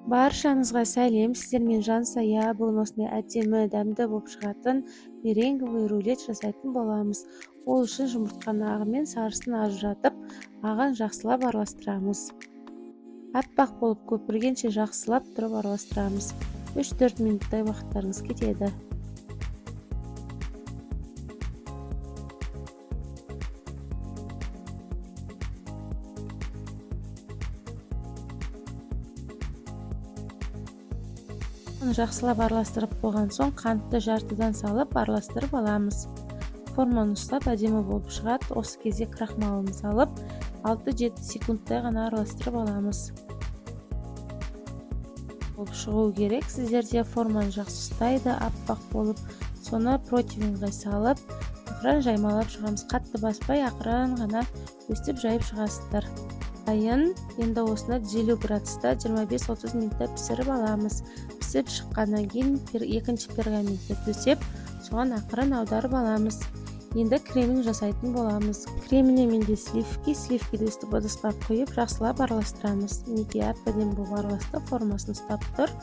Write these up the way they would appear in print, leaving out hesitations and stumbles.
Баршаңызға сәлем. Сіздермен жансая бүгін осындай әдемі дәмді болып шығатын меренговый рулет жасайтын боламыз. Ол үшін жұмыртқаны ағы мен сарысын ажыратып, ағын жақсылап араластырамыз. Аппақ болып көпіргенше жақсылап тұрып араластырамыз. 3-4 минуттай уақыттарыңыз кетеді. Жақсылап араластырып болған соң қантты жартыдан салып араластырып аламыз. Форманы ұстап әдемі болып шығады. Осы кезде крахмалын салып 6-7 секундтай ғана араластырып аламыз. Болып шығу керек. Сіздерде форманы жақсы ұстайды, аппақ болып, соны противеньге салып, ақырын жаймалап шығамыз. Қатты баспай, ақырын ғана өстіп жайып шығасыздар. Енді осыны 150 градуста 25-30 минутта пісіріп аламыз. Пісіп шыққаннан кейін екінші пергаментке төсеп, соған ақырын аударып аламыз. Енді кремін жасайтын боламыз. Креміне менде сливки өстіп ыдысқа құйып, жақсылап араластырамыз. Неге әп-әдемі болып араласты, формасын ұстап тұр.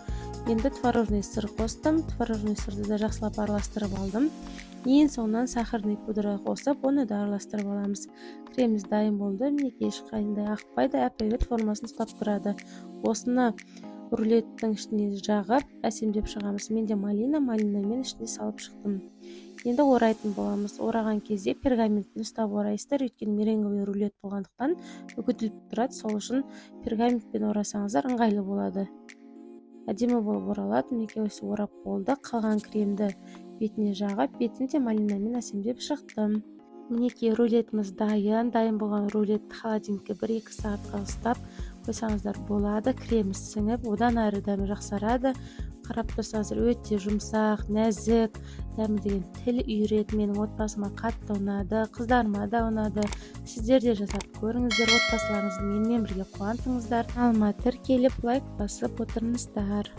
Енді творожный сыр қостым. Творожный сырды да жақсылап араластырып алдым. Ең соңынан сахарный пудра қосып, оны да араластырып аламыз. Креміміз дайын болды. Мінекей ешқайсысы ақпайды, әп-әдемі формасын ұстап тұрады. Осыны рулеттің ішіне жағып, әсемдеп шығамыз. Менде малинамен ішіне салып шықтым. Енді орайтын боламыз. Ораған кезде пергаментін ұстап орайсыздар, өйткені меренговый рулет болғандықтан үгітіліп тұрады. Сол үшін пергаментпен орасаңыздар ыңғайлы болады. Әдемі болып оралады. Мінекей осы орап болды. Қалған кремді бетіне жағып, бетін де малинамен әсемдеп шықтым. Мінекей рулетіміз дайын. Дайын болған рулетті холодильникке 1-2 сағатқа ұстап қойсаңыздар болады. Крем сіңіп, одан әрі дәмі жақсарады. Қарап тұрсаңыздар өте жұмсақ, нәзік, дәмі деген тіл үйіреді. Менің отбасыма қатты ұнады, қыздарыма да ұнады. Сіздер де жасап көріңіздер, отбасыларыңызды менімен бірге қуантыңыздар. Канаlıma тіркеліп, лайк басып отырыңыздар.